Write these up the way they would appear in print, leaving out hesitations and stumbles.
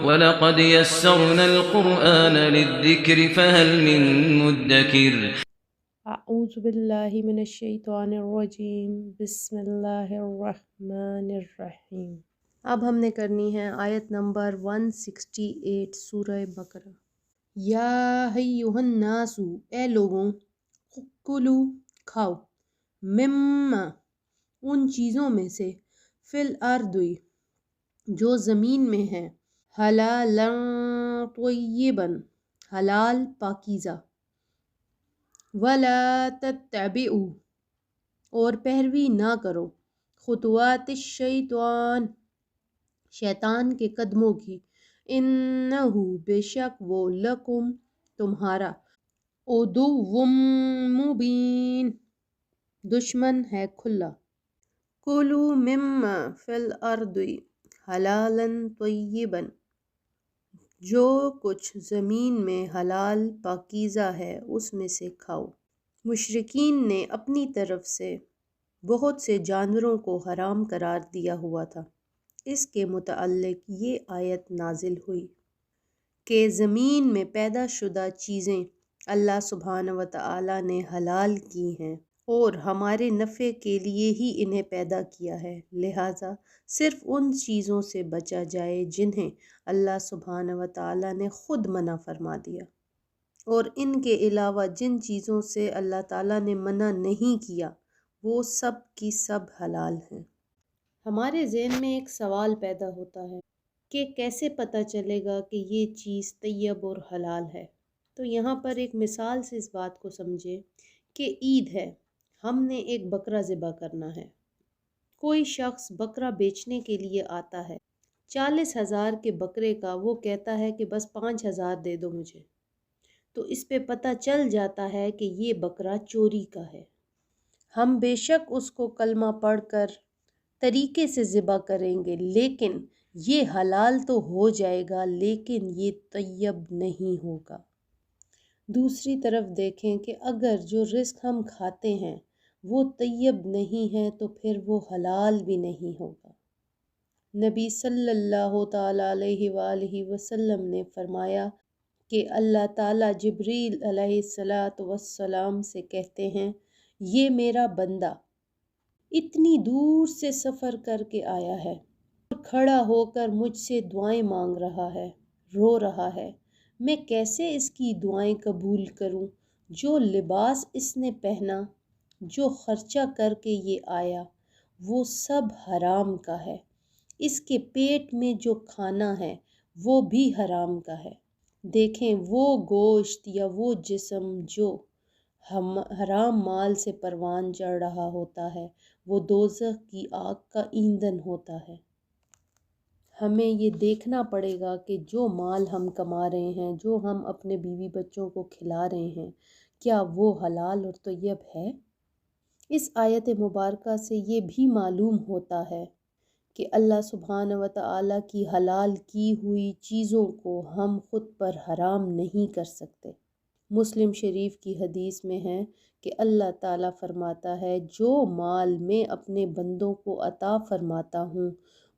وَلَقَدْ يَسَّرْنَا الْقُرْآنَ لِلذِّكْرِ فَهَلْ مِن مُّدَّكِرٍ۔ اعوذ باللہ من الشیطان الرجیم، بسم اللہ الرحمن الرحیم۔ اب ہم نے کرنی ہے آیت نمبر 168 سورہ بقرہ۔ یا ایھا الناس، اے لوگوں، کلو کھاؤ، مما ان چیزوں میں سے، فی الارض جو زمین میں ہے، حلالا طیبا حلال پاکیزہ، ولا تتبعوا اور پیروی نہ کرو، خطوات الشیطان شیطان کے قدموں کی، انہ بے شک وہ لکم تمہارا، عدو مبین دشمن ہے کھلا۔ کلوا مما فی الارض حلالا طیبا جو کچھ زمین میں حلال پاکیزہ ہے اس میں سے کھاؤ۔ مشرکین نے اپنی طرف سے بہت سے جانوروں کو حرام قرار دیا ہوا تھا۔ اس کے متعلق یہ آیت نازل ہوئی کہ زمین میں پیدا شدہ چیزیں اللہ سبحانہ وتعالی نے حلال کی ہیں اور ہمارے نفع کے لیے ہی انہیں پیدا کیا ہے، لہٰذا صرف ان چیزوں سے بچا جائے جنہیں اللہ سبحانہ وتعالی نے خود منع فرما دیا، اور ان کے علاوہ جن چیزوں سے اللہ تعالیٰ نے منع نہیں کیا وہ سب کی سب حلال ہیں۔ ہمارے ذہن میں ایک سوال پیدا ہوتا ہے کہ کیسے پتہ چلے گا کہ یہ چیز طیب اور حلال ہے؟ تو یہاں پر ایک مثال سے اس بات کو سمجھے کہ عید ہے، ہم نے ایک بکرا ذبح کرنا ہے، کوئی شخص بکرا بیچنے کے لیے آتا ہے، 40,000 کے بکرے کا وہ کہتا ہے کہ بس 5,000 دے دو مجھے، تو اس پہ پتہ چل جاتا ہے کہ یہ بکرا چوری کا ہے۔ ہم بے شک اس کو کلمہ پڑھ کر طریقے سے ذبح کریں گے، لیکن یہ حلال تو ہو جائے گا لیکن یہ طیب نہیں ہوگا۔ دوسری طرف دیکھیں کہ اگر جو رزق ہم کھاتے ہیں وہ طیب نہیں ہے تو پھر وہ حلال بھی نہیں ہوگا۔ نبی صلی اللہ تعالیٰ علیہ وآلہ وسلم نے فرمایا کہ اللہ تعالیٰ جبریل علیہ السلام سے کہتے ہیں، یہ میرا بندہ اتنی دور سے سفر کر کے آیا ہے اور کھڑا ہو کر مجھ سے دعائیں مانگ رہا ہے، رو رہا ہے، میں کیسے اس کی دعائیں قبول کروں؟ جو لباس اس نے پہنا، جو خرچہ کر کے یہ آیا، وہ سب حرام کا ہے، اس کے پیٹ میں جو کھانا ہے وہ بھی حرام کا ہے۔ دیکھیں وہ گوشت یا وہ جسم جو حرام مال سے پروان چڑھ رہا ہوتا ہے وہ دوزخ کی آگ کا ایندھن ہوتا ہے۔ ہمیں یہ دیکھنا پڑے گا کہ جو مال ہم کما رہے ہیں، جو ہم اپنے بیوی بچوں کو کھلا رہے ہیں، کیا وہ حلال اور طیب ہے؟ اس آیت مبارکہ سے یہ بھی معلوم ہوتا ہے کہ اللہ سبحانہ وتعالیٰ کی حلال کی ہوئی چیزوں کو ہم خود پر حرام نہیں کر سکتے۔ مسلم شریف کی حدیث میں ہے کہ اللہ تعالیٰ فرماتا ہے، جو مال میں اپنے بندوں کو عطا فرماتا ہوں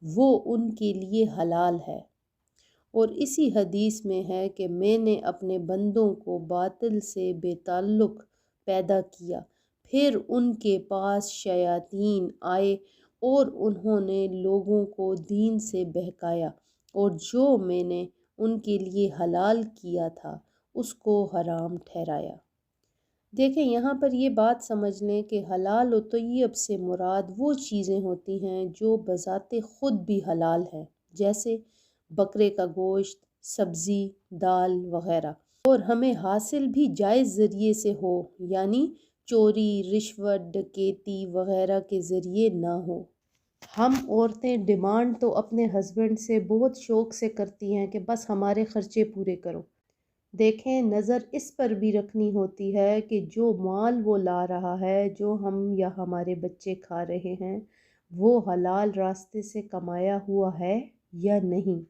وہ ان کے لیے حلال ہے، اور اسی حدیث میں ہے کہ میں نے اپنے بندوں کو باطل سے بے تعلق پیدا کیا، پھر ان کے پاس شیاطین آئے اور انہوں نے لوگوں کو دین سے بہکایا، اور جو میں نے ان کے لیے حلال کیا تھا اس کو حرام ٹھہرایا۔ دیکھیں یہاں پر یہ بات سمجھ لیں کہ حلال و طیب سے مراد وہ چیزیں ہوتی ہیں جو بذات خود بھی حلال ہیں، جیسے بکرے کا گوشت، سبزی، دال وغیرہ، اور ہمیں حاصل بھی جائز ذریعے سے ہو، یعنی چوری، رشوت، ڈکیتی وغیرہ کے ذریعے نہ ہو۔ ہم عورتیں ڈیمانڈ تو اپنے ہسبینڈ سے بہت شوق سے کرتی ہیں کہ بس ہمارے خرچے پورے کرو۔ دیکھیں نظر اس پر بھی رکھنی ہوتی ہے کہ جو مال وہ لا رہا ہے، جو ہم یا ہمارے بچے کھا رہے ہیں، وہ حلال راستے سے کمایا ہوا ہے یا نہیں۔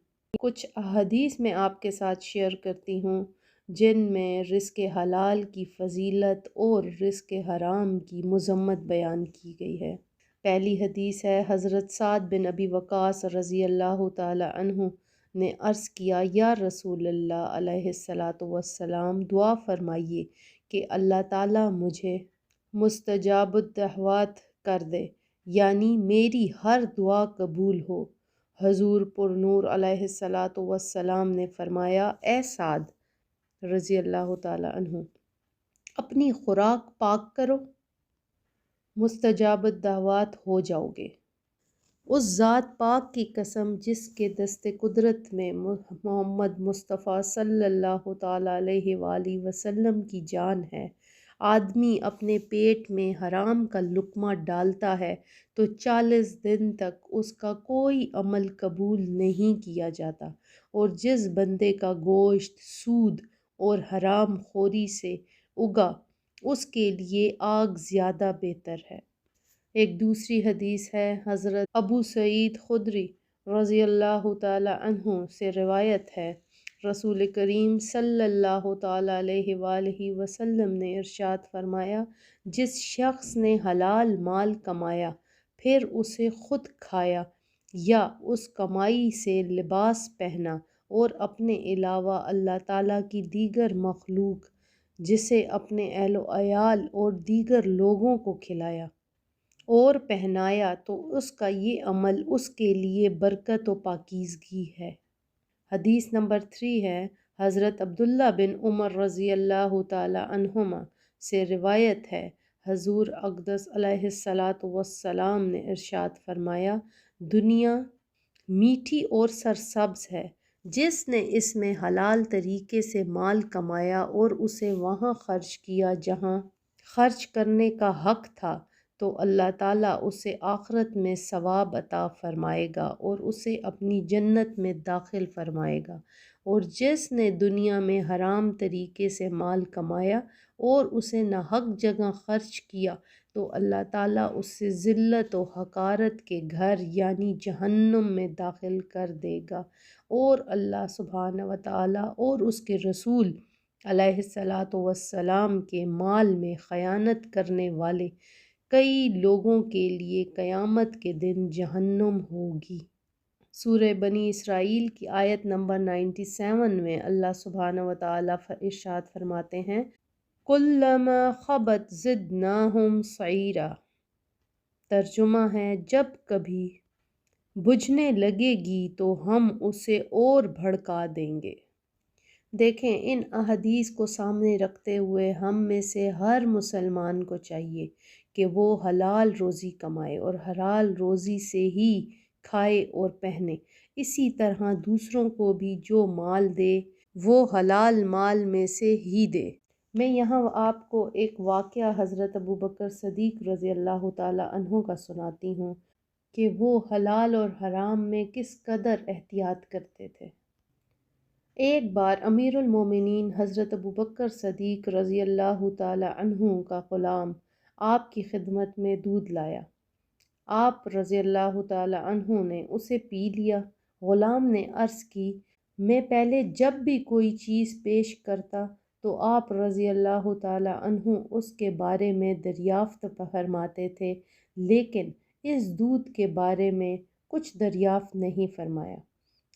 کچھ احادیث میں آپ کے ساتھ شیئر کرتی ہوں جن میں رزق حلال کی فضیلت اور رزق حرام کی مذمت بیان کی گئی ہے۔ پہلی حدیث ہے حضرت سعد بن ابی وقاص رضی اللہ تعالی عنہ نے عرض کیا یا رسول اللہ علیہ الصلاۃ والسلام دعا فرمائیے کہ اللہ تعالیٰ مجھے مستجاب الدعوات کر دے، یعنی میری ہر دعا قبول ہو۔ حضور پر نور علیہ الصلاۃ والسلام نے فرمایا اے سعد رضی اللہ تعالیٰ عنہ، اپنی خوراک پاک کرو، مستجاب الدعوات ہو جاؤ گے۔ اس ذات پاک کی قسم جس کے دست قدرت میں محمد مصطفیٰ صلی اللہ تعالیٰ علیہ وآلہ وسلم کی جان ہے، آدمی اپنے پیٹ میں حرام کا لقمہ ڈالتا ہے تو 40 دن تک اس کا کوئی عمل قبول نہیں کیا جاتا، اور جس بندے کا گوشت سود اور حرام خوری سے اگا اس کے لیے آگ زیادہ بہتر ہے۔ ایک دوسری حدیث ہے، حضرت ابو سعید خدری رضی اللہ تعالی عنہ سے روایت ہے، رسول کریم صلی اللہ تعالی علیہ وآلہ وسلم نے ارشاد فرمایا، جس شخص نے حلال مال کمایا پھر اسے خود کھایا یا اس کمائی سے لباس پہنا اور اپنے علاوہ اللہ تعالیٰ کی دیگر مخلوق جسے اپنے اہل و عیال اور دیگر لوگوں کو کھلایا اور پہنایا تو اس کا یہ عمل اس کے لیے برکت و پاکیزگی ہے۔ حدیث نمبر 3 ہے، حضرت عبداللہ بن عمر رضی اللہ تعالی عنہما سے روایت ہے، حضور اقدس علیہ الصلاۃ والسلام نے ارشاد فرمایا، دنیا میٹھی اور سرسبز ہے، جس نے اس میں حلال طریقے سے مال کمایا اور اسے وہاں خرچ کیا جہاں خرچ کرنے کا حق تھا تو اللہ تعالیٰ اسے آخرت میں ثواب عطا فرمائے گا اور اسے اپنی جنت میں داخل فرمائے گا، اور جس نے دنیا میں حرام طریقے سے مال کمایا اور اسے ناحق جگہ خرچ کیا تو اللہ تعالیٰ اسے ذلت و حقارت کے گھر یعنی جہنم میں داخل کر دے گا، اور اللہ سبحانہ و تعالیٰ اور اس کے رسول علیہ الصلاۃ والسلام کے مال میں خیانت کرنے والے کئی لوگوں کے لیے قیامت کے دن جہنم ہوگی۔ سورہ بنی اسرائیل کی آیت نمبر 97 میں اللہ سبحانہ و تعالیٰ ارشاد فرماتے ہیں، کلما خبت زدناہم سعیرا، ترجمہ ہے جب کبھی بجھنے لگے گی تو ہم اسے اور بھڑکا دیں گے۔ دیکھیں، ان احادیث کو سامنے رکھتے ہوئے ہم میں سے ہر مسلمان کو چاہیے کہ وہ حلال روزی کمائے اور حلال روزی سے ہی کھائے اور پہنے، اسی طرح دوسروں کو بھی جو مال دے وہ حلال مال میں سے ہی دے۔ میں یہاں آپ کو ایک واقعہ حضرت ابوبکر صدیق رضی اللہ تعالی عنہ کا سناتی ہوں کہ وہ حلال اور حرام میں کس قدر احتیاط کرتے تھے۔ ایک بار امیر المومنین حضرت ابوبکر صدیق رضی اللہ تعالی عنہ کا غلام آپ کی خدمت میں دودھ لایا۔ آپ رضی اللہ تعالی عنہ نے اسے پی لیا۔ غلام نے عرض کی، میں پہلے جب بھی کوئی چیز پیش کرتا تو آپ رضی اللہ تعالی عنہ اس کے بارے میں دریافت فرماتے تھے، لیکن اس دودھ کے بارے میں کچھ دریافت نہیں فرمایا۔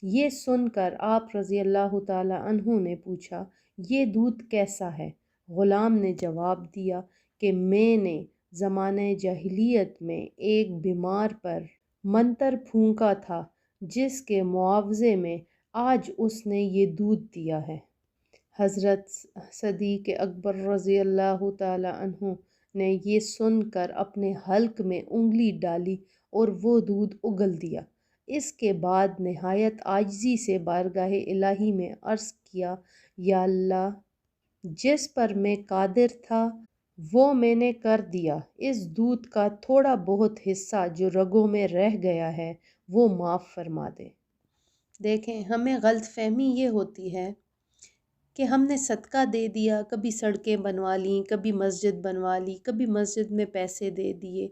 یہ سن کر آپ رضی اللہ تعالی عنہ نے پوچھا، یہ دودھ کیسا ہے؟ غلام نے جواب دیا کہ میں نے زمانہ جاہلیت میں ایک بیمار پر منتر پھونکا تھا جس کے معاوضے میں آج اس نے یہ دودھ دیا ہے۔ حضرت صدیق اکبر رضی اللہ تعالی عنہ نے یہ سن کر اپنے حلق میں انگلی ڈالی اور وہ دودھ اگل دیا۔ اس کے بعد نہایت عاجزی سے بارگاہ الہی میں عرض کیا، یا اللہ، جس پر میں قادر تھا وہ میں نے کر دیا، اس دودھ کا تھوڑا بہت حصہ جو رگوں میں رہ گیا ہے وہ معاف فرما دے۔ دیکھیں، ہمیں غلط فہمی یہ ہوتی ہے کہ ہم نے صدقہ دے دیا، کبھی سڑکیں بنوا لیں، کبھی مسجد بنوا لی، کبھی مسجد میں پیسے دے دیے،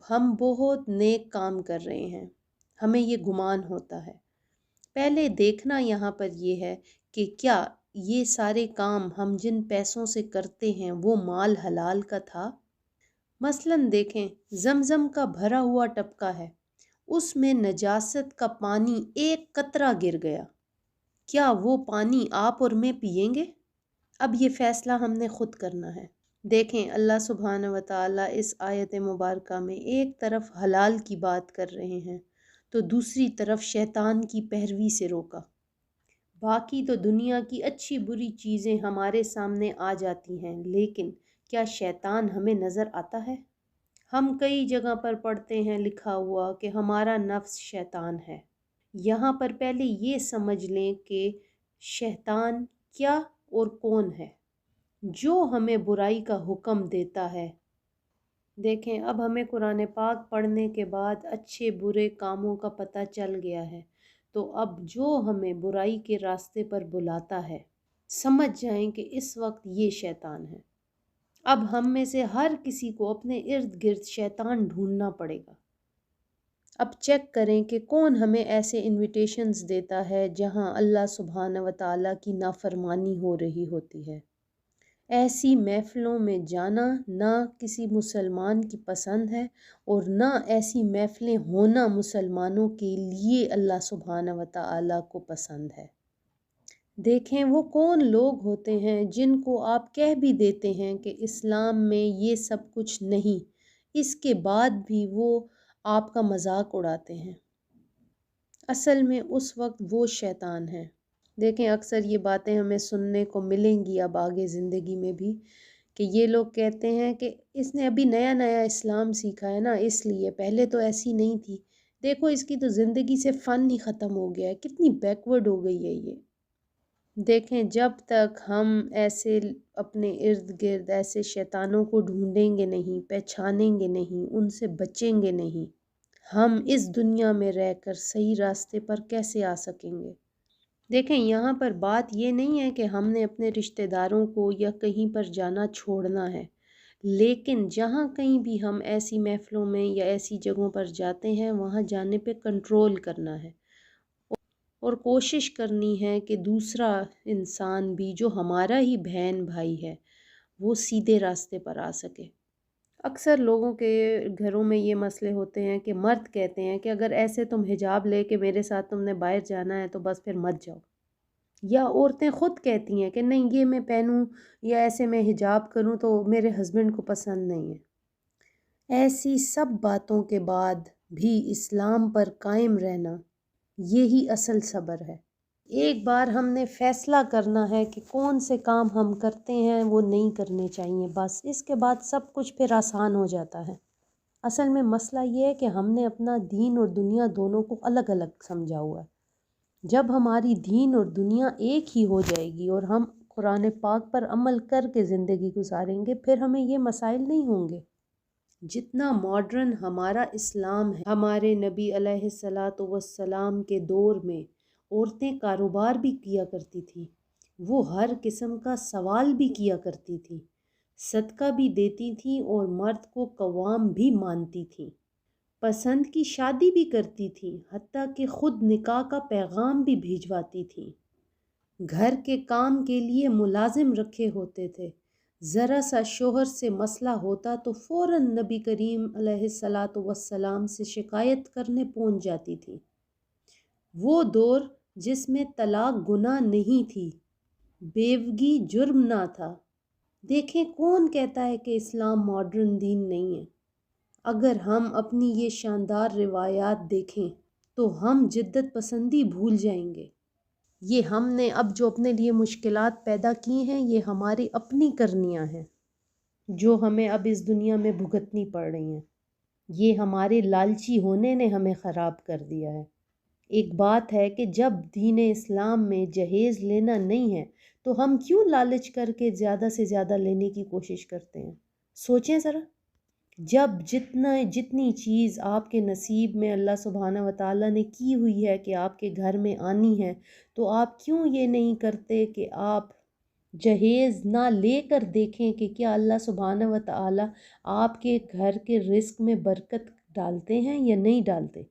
ہم بہت نیک کام کر رہے ہیں، ہمیں یہ گمان ہوتا ہے۔ پہلے دیکھنا یہاں پر یہ ہے کہ کیا یہ سارے کام ہم جن پیسوں سے کرتے ہیں وہ مال حلال کا تھا؟ مثلاً دیکھیں، زمزم کا بھرا ہوا ٹبکا ہے، اس میں نجاست کا پانی ایک قطرہ گر گیا کیا وہ پانی آپ اور میں پئیں گے؟ اب یہ فیصلہ ہم نے خود کرنا ہے۔ دیکھیں اللہ سبحانہ و تعالیٰ اس آیت مبارکہ میں ایک طرف حلال کی بات کر رہے ہیں تو دوسری طرف شیطان کی پیروی سے روکا۔ باقی تو دنیا کی اچھی بری چیزیں ہمارے سامنے آ جاتی ہیں، لیکن کیا شیطان ہمیں نظر آتا ہے؟ ہم کئی جگہ پر پڑھتے ہیں لکھا ہوا کہ ہمارا نفس شیطان ہے۔ یہاں پر پہلے یہ سمجھ لیں کہ شیطان کیا اور کون ہے جو ہمیں برائی کا حکم دیتا ہے۔ دیکھیں اب ہمیں قرآن پاک پڑھنے کے بعد اچھے برے کاموں کا پتہ چل گیا ہے، تو اب جو ہمیں برائی کے راستے پر بلاتا ہے سمجھ جائیں کہ اس وقت یہ شیطان ہے۔ اب ہم میں سے ہر کسی کو اپنے ارد گرد شیطان ڈھونڈنا پڑے گا۔ اب چیک کریں کہ کون ہمیں ایسے انویٹیشنز دیتا ہے جہاں اللہ سبحانہ و تعالیٰ کی نافرمانی ہو رہی ہوتی ہے۔ ایسی محفلوں میں جانا نہ کسی مسلمان کی پسند ہے، اور نہ ایسی محفلیں ہونا مسلمانوں کے لیے اللہ سبحانہ و تعالیٰ کو پسند ہے۔ دیکھیں وہ کون لوگ ہوتے ہیں جن کو آپ کہہ بھی دیتے ہیں کہ اسلام میں یہ سب کچھ نہیں، اس کے بعد بھی وہ آپ کا مذاق اڑاتے ہیں۔ اصل میں اس وقت وہ شیطان ہے۔ دیکھیں اکثر یہ باتیں ہمیں سننے کو ملیں گی اب آگے زندگی میں بھی، کہ یہ لوگ کہتے ہیں کہ اس نے ابھی نیا نیا اسلام سیکھا ہے نا، اس لیے پہلے تو ایسی نہیں تھی۔ دیکھو اس کی تو زندگی سے فن ہی ختم ہو گیا ہے، کتنی بیکورڈ ہو گئی ہے یہ۔ دیکھیں جب تک ہم ایسے اپنے ارد گرد ایسے شیطانوں کو ڈھونڈیں گے نہیں، پہچانیں گے نہیں، ان سے بچیں گے نہیں، ہم اس دنیا میں رہ کر صحیح راستے پر کیسے آ سکیں گے؟ دیکھیں یہاں پر بات یہ نہیں ہے کہ ہم نے اپنے رشتہ داروں کو یا کہیں پر جانا چھوڑنا ہے، لیکن جہاں کہیں بھی ہم ایسی محفلوں میں یا ایسی جگہوں پر جاتے ہیں وہاں جانے پہ کنٹرول کرنا ہے، اور کوشش کرنی ہے کہ دوسرا انسان بھی جو ہمارا ہی بہن بھائی ہے وہ سیدھے راستے پر آ سکے۔ اکثر لوگوں کے گھروں میں یہ مسئلے ہوتے ہیں کہ مرد کہتے ہیں کہ اگر ایسے تم حجاب لے کے میرے ساتھ تم نے باہر جانا ہے تو بس پھر مت جاؤ، یا عورتیں خود کہتی ہیں کہ نہیں یہ میں پہنوں یا ایسے میں حجاب کروں تو میرے ہسبینڈ کو پسند نہیں ہے۔ ایسی سب باتوں کے بعد بھی اسلام پر قائم رہنا یہی اصل صبر ہے۔ ایک بار ہم نے فیصلہ کرنا ہے کہ کون سے کام ہم کرتے ہیں وہ نہیں کرنے چاہیے، بس اس کے بعد سب کچھ پھر آسان ہو جاتا ہے۔ اصل میں مسئلہ یہ ہے کہ ہم نے اپنا دین اور دنیا دونوں کو الگ الگ سمجھا ہوا ہے۔ جب ہماری دین اور دنیا ایک ہی ہو جائے گی اور ہم قرآن پاک پر عمل کر کے زندگی گزاریں گے پھر ہمیں یہ مسائل نہیں ہوں گے۔ جتنا ماڈرن ہمارا اسلام ہے، ہمارے نبی علیہ الصلاۃ والسلام کے دور میں عورتیں کاروبار بھی کیا کرتی تھیں، وہ ہر قسم کا سوال بھی کیا کرتی تھیں، صدقہ بھی دیتی تھیں اور مرد کو قوام بھی مانتی تھیں، پسند کی شادی بھی کرتی تھیں، حتیٰ کہ خود نکاح کا پیغام بھی بھیجواتی تھیں، گھر کے کام کے لیے ملازم رکھے ہوتے تھے، ذرا سا شوہر سے مسئلہ ہوتا تو فوراً نبی کریم علیہ الصلاۃ والسلام سے شکایت کرنے پہنچ جاتی تھی۔ وہ دور جس میں طلاق گناہ نہیں تھی، بیوگی جرم نہ تھا۔ دیکھیں کون کہتا ہے کہ اسلام ماڈرن دین نہیں ہے؟ اگر ہم اپنی یہ شاندار روایات دیکھیں تو ہم جدت پسندی بھول جائیں گے۔ یہ ہم نے اب جو اپنے لیے مشکلات پیدا کی ہیں یہ ہماری اپنی کرنیاں ہیں جو ہمیں اب اس دنیا میں بھگتنی پڑ رہی ہیں۔ یہ ہمارے لالچی ہونے نے ہمیں خراب کر دیا ہے۔ ایک بات ہے کہ جب دین اسلام میں جہیز لینا نہیں ہے تو ہم کیوں لالچ کر کے زیادہ سے زیادہ لینے کی کوشش کرتے ہیں؟ سوچیں ذرا، جب جتنی چیز آپ کے نصیب میں اللہ سبحانہ و تعالیٰ نے کی ہوئی ہے کہ آپ کے گھر میں آنی ہے، تو آپ کیوں یہ نہیں کرتے کہ آپ جہیز نہ لے کر دیکھیں کہ کیا اللہ سبحانہ و تعالیٰ آپ کے گھر کے رزق میں برکت ڈالتے ہیں یا نہیں ڈالتے؟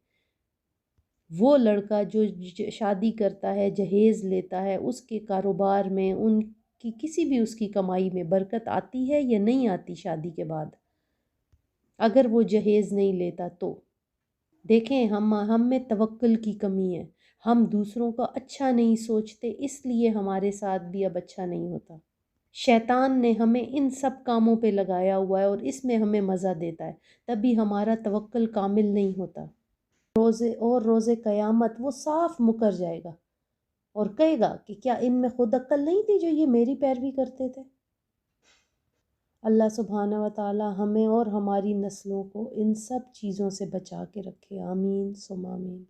وہ لڑکا جو شادی کرتا ہے جہیز لیتا ہے، اس کے کاروبار میں ان کی کسی بھی اس کی کمائی میں برکت آتی ہے یا نہیں آتی شادی کے بعد اگر وہ جہیز نہیں لیتا تو؟ دیکھیں ہم میں توکل کی کمی ہے، ہم دوسروں کا اچھا نہیں سوچتے، اس لیے ہمارے ساتھ بھی اب اچھا نہیں ہوتا۔ شیطان نے ہمیں ان سب کاموں پہ لگایا ہوا ہے اور اس میں ہمیں مزہ دیتا ہے، تبھی ہمارا توکل کامل نہیں ہوتا۔ روز قیامت وہ صاف مکر جائے گا اور کہے گا کہ کیا ان میں خود عقل نہیں تھی جو یہ میری پیروی کرتے تھے؟ اللہ سبحانہ و تعالی ہمیں اور ہماری نسلوں کو ان سب چیزوں سے بچا کے رکھے، آمین ثم آمین۔